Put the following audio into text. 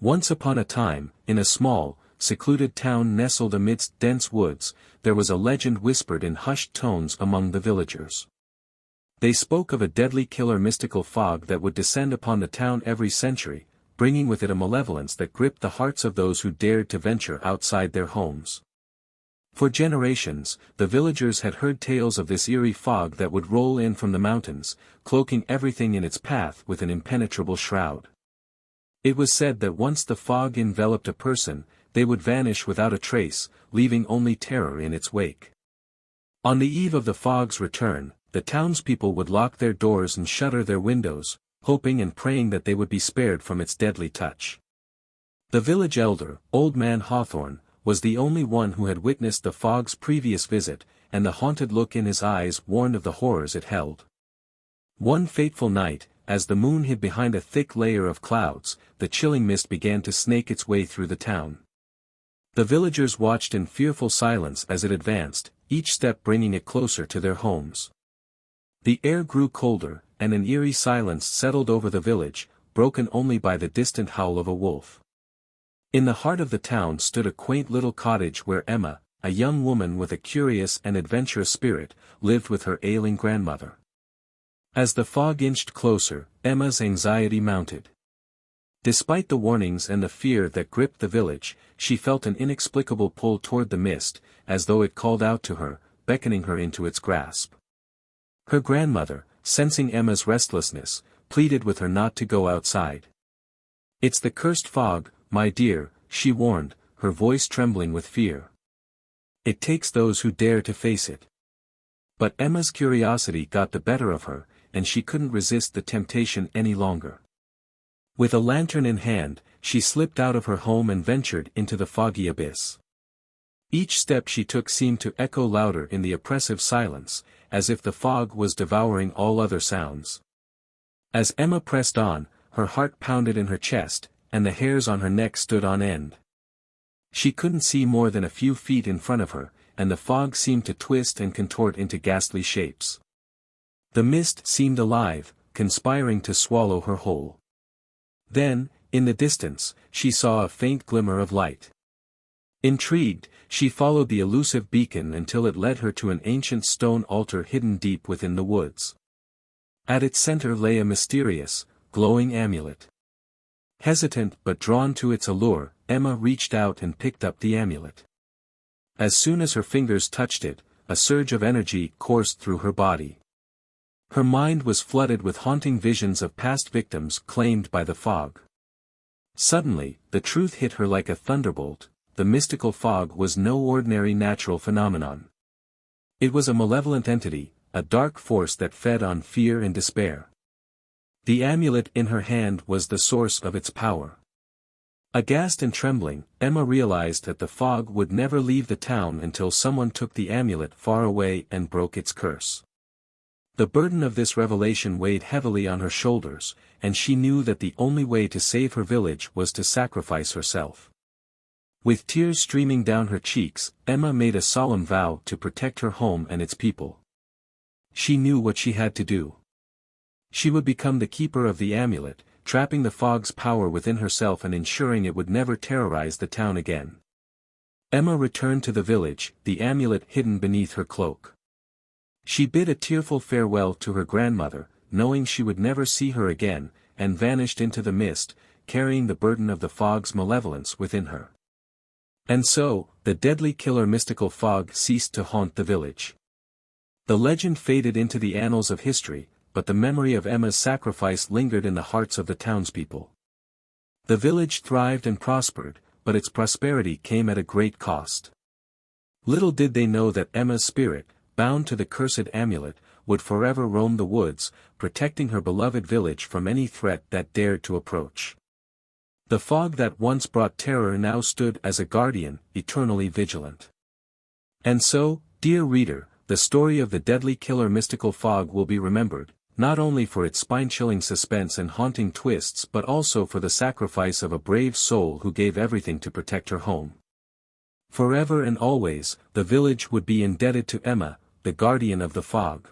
Once upon a time, in a small, secluded town nestled amidst dense woods, there was a legend whispered in hushed tones among the villagers. They spoke of a deadly killer mystical fog that would descend upon the town every century, bringing with it a malevolence that gripped the hearts of those who dared to venture outside their homes. For generations, the villagers had heard tales of this eerie fog that would roll in from the mountains, cloaking everything in its path with an impenetrable shroud. It was said that once the fog enveloped a person, they would vanish without a trace, leaving only terror in its wake. On the eve of the fog's return, the townspeople would lock their doors and shutter their windows, hoping and praying that they would be spared from its deadly touch. The village elder, Old Man Hawthorne, was the only one who had witnessed the fog's previous visit, and the haunted look in his eyes warned of the horrors it held. One fateful night, as the moon hid behind a thick layer of clouds, the chilling mist began to snake its way through the town. The villagers watched in fearful silence as it advanced, each step bringing it closer to their homes. The air grew colder, and an eerie silence settled over the village, broken only by the distant howl of a wolf. In the heart of the town stood a quaint little cottage where Emma, a young woman with a curious and adventurous spirit, lived with her ailing grandmother. As the fog inched closer, Emma's anxiety mounted. Despite the warnings and the fear that gripped the village, she felt an inexplicable pull toward the mist, as though it called out to her, beckoning her into its grasp. Her grandmother, sensing Emma's restlessness, pleaded with her not to go outside. "It's the cursed fog, my dear," she warned, her voice trembling with fear. "It takes those who dare to face it." But Emma's curiosity got the better of her, and she couldn't resist the temptation any longer. With a lantern in hand, she slipped out of her home and ventured into the foggy abyss. Each step she took seemed to echo louder in the oppressive silence, as if the fog was devouring all other sounds. As Emma pressed on, her heart pounded in her chest, and the hairs on her neck stood on end. She couldn't see more than a few feet in front of her, and the fog seemed to twist and contort into ghastly shapes. The mist seemed alive, conspiring to swallow her whole. Then, in the distance, she saw a faint glimmer of light. Intrigued, she followed the elusive beacon until it led her to an ancient stone altar hidden deep within the woods. At its center lay a mysterious, glowing amulet. Hesitant but drawn to its allure, Emma reached out and picked up the amulet. As soon as her fingers touched it, a surge of energy coursed through her body. Her mind was flooded with haunting visions of past victims claimed by the fog. Suddenly, the truth hit her like a thunderbolt: the mystical fog was no ordinary natural phenomenon. It was a malevolent entity, a dark force that fed on fear and despair. The amulet in her hand was the source of its power. Aghast and trembling, Emma realized that the fog would never leave the town until someone took the amulet far away and broke its curse. The burden of this revelation weighed heavily on her shoulders, and she knew that the only way to save her village was to sacrifice herself. With tears streaming down her cheeks, Emma made a solemn vow to protect her home and its people. She knew what she had to do. She would become the keeper of the amulet, trapping the fog's power within herself and ensuring it would never terrorize the town again. Emma returned to the village, the amulet hidden beneath her cloak. She bid a tearful farewell to her grandmother, knowing she would never see her again, and vanished into the mist, carrying the burden of the fog's malevolence within her. And so, the deadly killer mystical fog ceased to haunt the village. The legend faded into the annals of history, but the memory of Emma's sacrifice lingered in the hearts of the townspeople. The village thrived and prospered, but its prosperity came at a great cost. Little did they know that Emma's spirit, bound to the cursed amulet, would forever roam the woods, protecting her beloved village from any threat that dared to approach. The fog that once brought terror now stood as a guardian, eternally vigilant. And so, dear reader, the story of the deadly killer mystical fog will be remembered, not only for its spine-chilling suspense and haunting twists but also for the sacrifice of a brave soul who gave everything to protect her home. Forever and always, the village would be indebted to Emma, the guardian of the fog.